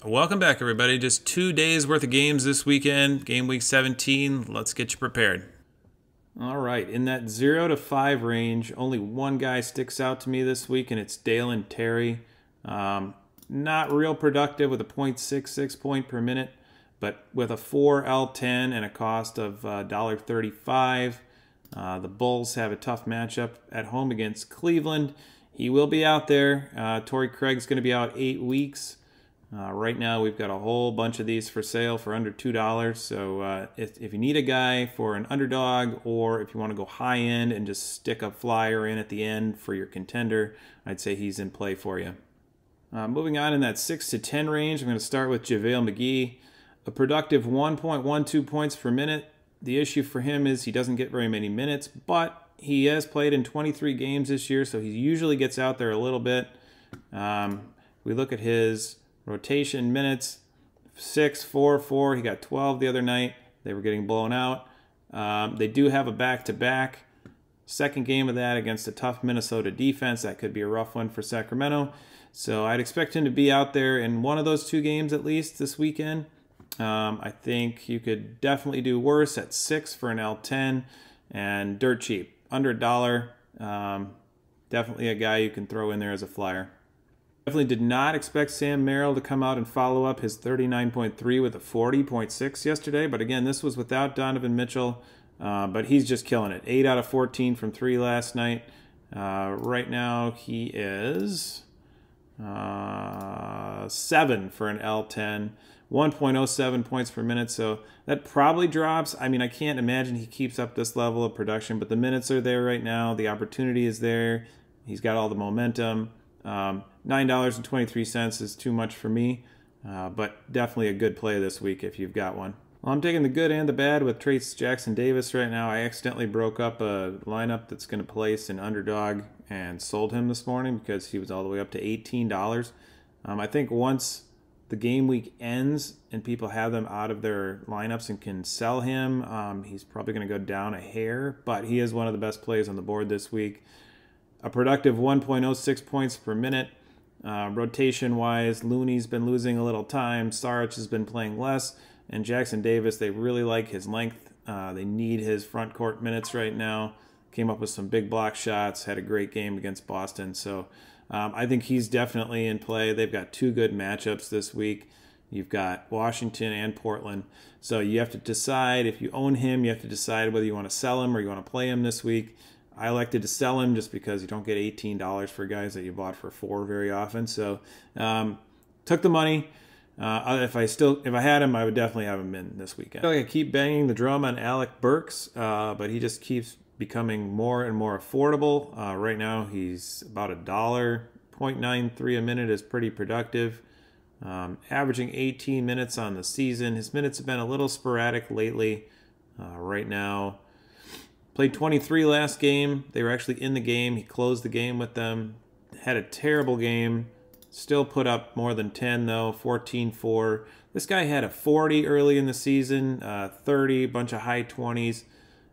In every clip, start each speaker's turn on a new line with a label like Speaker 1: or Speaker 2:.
Speaker 1: Welcome back, everybody. Just 2 days worth of games this weekend. Game week 17. Let's get you prepared. All right, in that 0 to 5 range, only one guy sticks out to me this week, and it's Dalen Terry. Not real productive with a .66 point per minute, but with a 4 L10 and a cost of $1.35. The Bulls have a tough matchup at home against Cleveland. He will be out there. Torrey Craig's going to be out 8 weeks. Right now, we've got a whole bunch of these for sale for under $2. So if you need a guy for an underdog, or if you want to go high end and just stick a flyer in at the end for your contender, I'd say he's in play for you. Moving on in that 6 to 10 range, I'm going to start with JaVale McGee. A productive 1.12 points per minute. The issue for him is he doesn't get very many minutes, but he has played in 23 games this year, so he usually gets out there a little bit. We look at his rotation minutes, 6, 4, 4. He got 12 the other night. They were getting blown out. They do have a back-to-back. Second game of that against a tough Minnesota defense. That could be a rough one for Sacramento. So I'd expect him to be out there in one of those 2 games at least this weekend. I think you could definitely do worse at 6 for an L10 and dirt cheap, under $1. Definitely a guy you can throw in there as a flyer. Definitely did not expect Sam Merrill to come out and follow up his 39.3 with a 40.6 yesterday. But again, this was without Donovan Mitchell. But he's just killing it. 8 out of 14 from 3 last night. Right now he is 7 for an L10. 1.07 points per minute. So that probably drops. I mean, I can't imagine he keeps up this level of production. But the minutes are there right now. The opportunity is there. He's got all the momentum. $9.23 is too much for me, but definitely a good play this week if you've got one. Well, I'm taking the good and the bad with Trayce Jackson-Davis right now. I accidentally broke up a lineup that's going to place an underdog and sold him this morning because he was all the way up to $18. I think once the game week ends and people have them out of their lineups and can sell him, he's probably going to go down a hair, but he is one of the best plays on the board this week. A productive 1.06 points per minute. Rotation-wise, Looney's been losing a little time. Saric has been playing less. And Jackson-Davis, they really like his length. They need his front court minutes right now. Came up with some big block shots. Had a great game against Boston. So I think he's definitely in play. They've got 2 good matchups this week. You've got Washington and Portland. So you have to decide, if you own him, you have to decide whether you want to sell him or you want to play him this week. I elected to sell him just because you don't get $18 for guys that you bought for $4 very often. So took the money. If I had him, I would definitely have him in this weekend. I keep banging the drum on Alec Burks, but he just keeps becoming more and more affordable. Right now, he's about $1. 0.93 a minute is pretty productive. Averaging 18 minutes on the season. His minutes have been a little sporadic lately. Right now, played 23 last game. They were actually in the game. He closed the game with them. Had a terrible game. Still put up more than 10, though. 14-4. This guy had a 40 early in the season, 30, bunch of high 20s.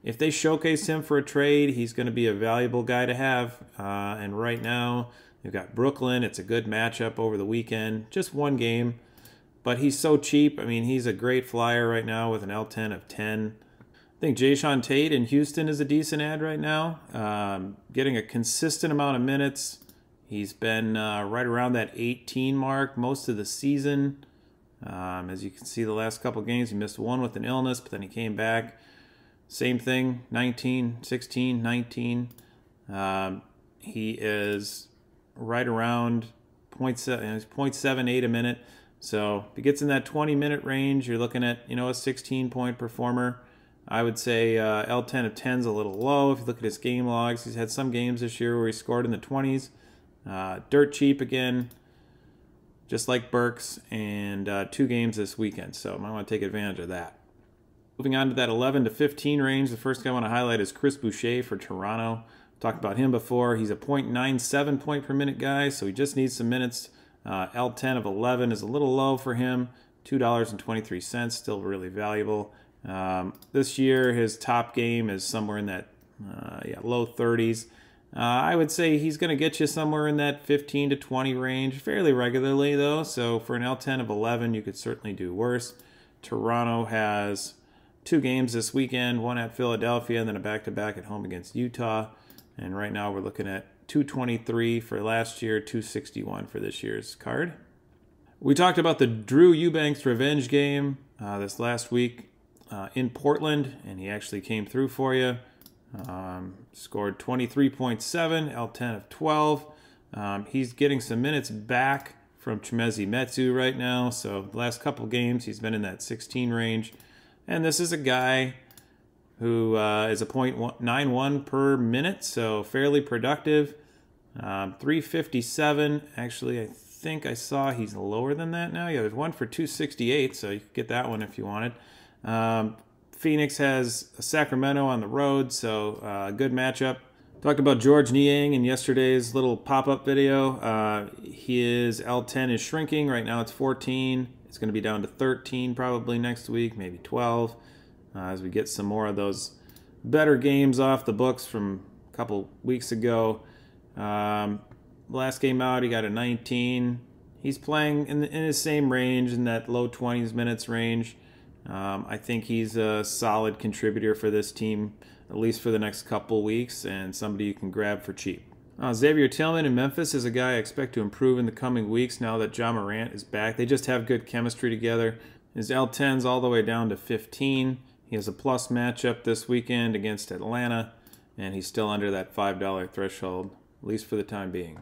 Speaker 1: If they showcase him for a trade, he's going to be a valuable guy to have. And right now, they've got Brooklyn. It's a good matchup over the weekend. Just one game. But he's so cheap. I mean, he's a great flyer right now with an L10 of 10. I think Jayshawn Tate in Houston is a decent ad right now. Getting a consistent amount of minutes. He's been right around that 18 mark most of the season. As you can see, the last couple games, he missed one with an illness, but then he came back. Same thing, 19, 16, 19. He is right around 0.78 a minute. So if he gets in that 20-minute range, you're looking at, a 16-point performer. I would say L10 of 10 is a little low. If you look at his game logs, he's had some games this year where he scored in the 20s. Dirt cheap again, just like Burks, and 2 games this weekend. So I might want to take advantage of that. Moving on to that 11 to 15 range, the first guy I want to highlight is Chris Boucher for Toronto. Talked about him before. He's a 0.97 point per minute guy, so he just needs some minutes. L10 of 11 is a little low for him. $2.23, still really valuable. This year, his top game is somewhere in that low 30s. I would say he's going to get you somewhere in that 15 to 20 range fairly regularly, though. So for an L10 of 11, you could certainly do worse. Toronto has 2 games this weekend, one at Philadelphia and then a back-to-back at home against Utah. And right now we're looking at 223 for last year, 261 for this year's card. We talked about the Drew Eubanks revenge game this last week in Portland, and he actually came through for you. Scored 23.7, L10 of 12. He's getting some minutes back from Chimezie Metu right now, so the last couple games he's been in that 16 range. And this is a guy who is a .91 per minute, so fairly productive. 357. Actually, I think I saw he's lower than that now. Yeah, there's one for 268, so you could get that one if you wanted. Phoenix has Sacramento on the road, so good matchup. Talked about George Niang in yesterday's little pop-up video. His L10 is shrinking. Right now it's 14. It's going to be down to 13 probably next week, maybe 12, as we get some more of those better games off the books from a couple weeks ago. Last game out, he got a 19. He's playing in his same range, in that low 20s minutes range. I think he's a solid contributor for this team, at least for the next couple weeks, and somebody you can grab for cheap. Xavier Tillman in Memphis is a guy I expect to improve in the coming weeks now that Ja Morant is back. They just have good chemistry together. His L10's all the way down to 15. He has a plus matchup this weekend against Atlanta, and he's still under that $5 threshold, at least for the time being.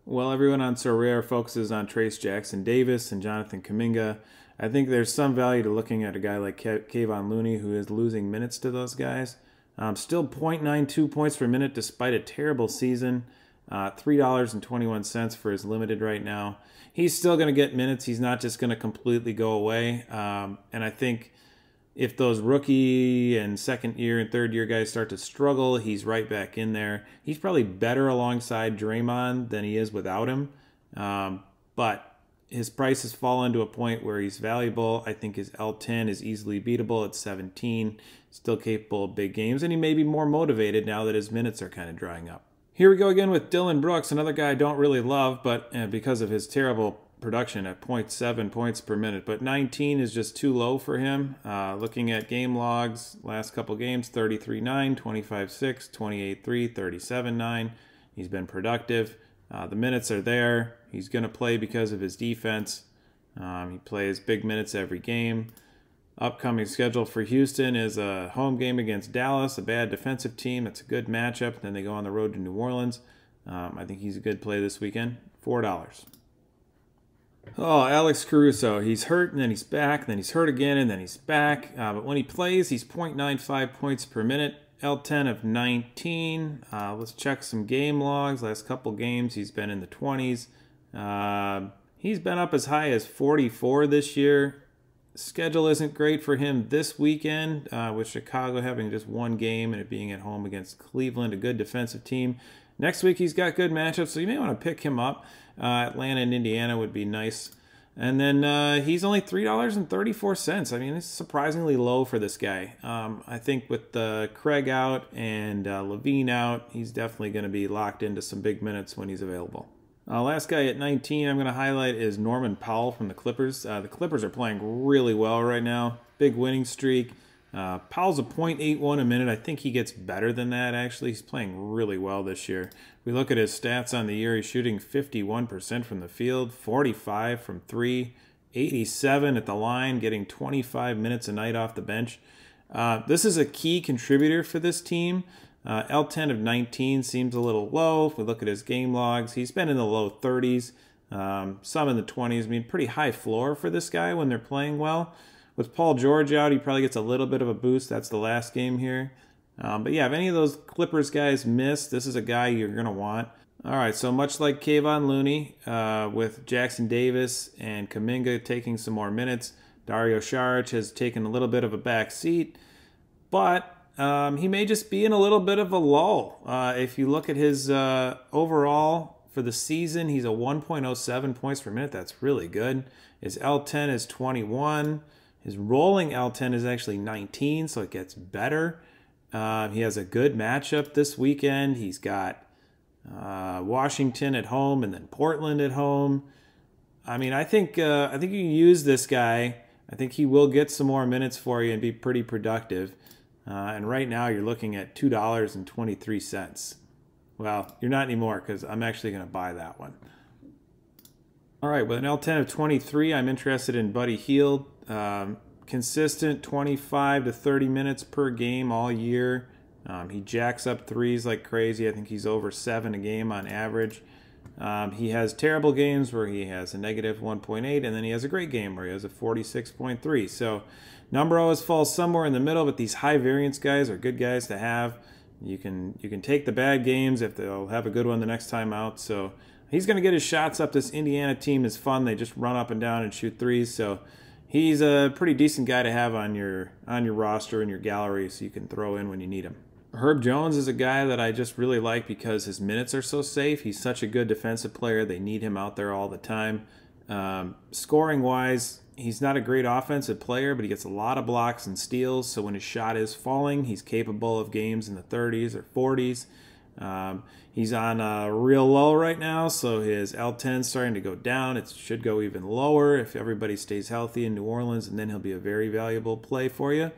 Speaker 1: Well, everyone on Sorare focuses on Trayce Jackson-Davis and Jonathan Kuminga. I think there's some value to looking at a guy like Kevon Looney, who is losing minutes to those guys. Still .92 points per minute despite a terrible season. $3.21 for his limited right now. He's still going to get minutes. He's not just going to completely go away. And I think if those rookie and second year and third year guys start to struggle, he's right back in there. He's probably better alongside Draymond than he is without him. But his price has fallen to a point where he's valuable. I think his L10 is easily beatable at 17. Still capable of big games, and he may be more motivated now that his minutes are kind of drying up. Here we go again with Dylan Brooks, another guy I don't really love, but because of his terrible production at 0.7 points per minute. But 19 is just too low for him. Looking at game logs, last couple games, 33-9, 25-6, 28-3, 37-9. He's been productive. The minutes are there. He's going to play because of his defense. He plays big minutes every game. Upcoming schedule for Houston is a home game against Dallas, a bad defensive team. It's a good matchup. Then they go on the road to New Orleans. I think he's a good play this weekend. $4. Oh, Alex Caruso. He's hurt, and then he's back, and then he's hurt again, and then he's back. But when he plays, he's .95 points per minute. L10 of 19. Let's check some game logs. Last couple games, he's been in the 20s. He's been up as high as 44 this year. Schedule isn't great for him this weekend, with Chicago having just one game and it being at home against Cleveland, a good defensive team. Next week, he's got good matchups, so you may want to pick him up. Atlanta and Indiana would be nice. And then he's only $3.34. I mean, it's surprisingly low for this guy. I think with Craig out and Levine out, he's definitely going to be locked into some big minutes when he's available. Last guy at 19 I'm going to highlight is Norman Powell from the Clippers. The Clippers are playing really well right now. Big winning streak. Powell's a .81 a minute. I think he gets better than that, actually. He's playing really well this year. If we look at his stats on the year, he's shooting 51% from the field, 45 from 3, 87 at the line, getting 25 minutes a night off the bench. This is a key contributor for this team. L10 of 19 seems a little low. If we look at his game logs, he's been in the low 30s, some in the 20s. I mean, pretty high floor for this guy when they're playing well. With Paul George out, he probably gets a little bit of a boost. That's the last game here. But yeah, if any of those Clippers guys miss, this is a guy you're going to want. All right, so much like Kevon Looney, with Jackson Davis and Kuminga taking some more minutes, Dario Saric has taken a little bit of a back seat, but he may just be in a little bit of a lull. If you look at his overall for the season, he's a 1.07 points per minute. That's really good. His L10 is 21. His rolling L10 is actually 19, so it gets better. He has a good matchup this weekend. He's got Washington at home, and then Portland at home. I mean, I think you can use this guy. I think he will get some more minutes for you and be pretty productive. And right now you're looking at $2.23. Well, you're not anymore because I'm actually going to buy that one. All right, with an L10 of 23, I'm interested in Buddy Hield. Consistent 25 to 30 minutes per game all year. He jacks up threes like crazy. I think he's over 7 a game on average. He has terrible games where he has a negative 1.8, and then he has a great game where he has a 46.3. So number always falls somewhere in the middle, but these high variance guys are good guys to have. You can take the bad games if they'll have a good one the next time out. So he's going to get his shots up. This Indiana team is fun. They just run up and down and shoot threes. So he's a pretty decent guy to have on your roster and your gallery, so you can throw in when you need him. Herb Jones is a guy that I just really like because his minutes are so safe. He's such a good defensive player. They need him out there all the time. Scoring-wise, he's not a great offensive player, but he gets a lot of blocks and steals. So when his shot is falling, he's capable of games in the 30s or 40s. He's on a real low right now, so his L10 is starting to go down. It should go even lower if everybody stays healthy in New Orleans, and then he'll be a very valuable play for you.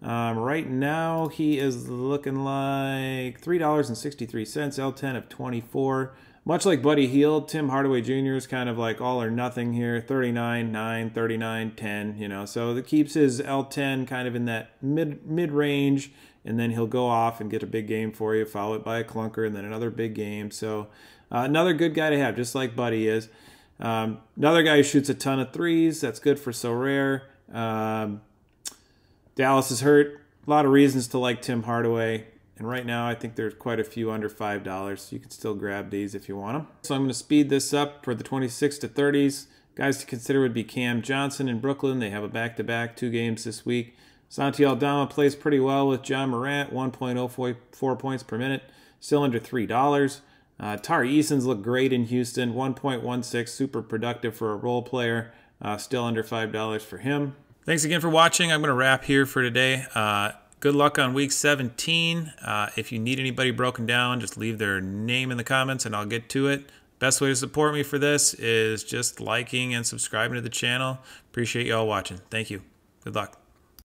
Speaker 1: Right now, he is looking like $3.63, L10 of 24. Much like Buddy Hield, Tim Hardaway Jr. is kind of like all or nothing here, 39, 9, 39, 10, you know. So that keeps his L10 kind of in that mid-range, and then he'll go off and get a big game for you, follow it by a clunker, and then another big game. So another good guy to have, just like Buddy is. Another guy who shoots a ton of threes. That's good for Sorare. Dallas is hurt. A lot of reasons to like Tim Hardaway. And right now, I think there's quite a few under $5. You can still grab these if you want them. So I'm going to speed this up for the 26 to 30s. Guys to consider would be Cam Johnson in Brooklyn. They have a back-to-back 2 games this week. Santi Aldama plays pretty well with John Morant, 1.04 points per minute, still under $3. Tari Eason's look great in Houston, 1.16, super productive for a role player, still under $5 for him. Thanks again for watching. I'm going to wrap here for today. Good luck on week 17. If you need anybody broken down, just leave their name in the comments and I'll get to it. Best way to support me for this is just liking and subscribing to the channel. Appreciate y'all watching. Thank you. Good luck.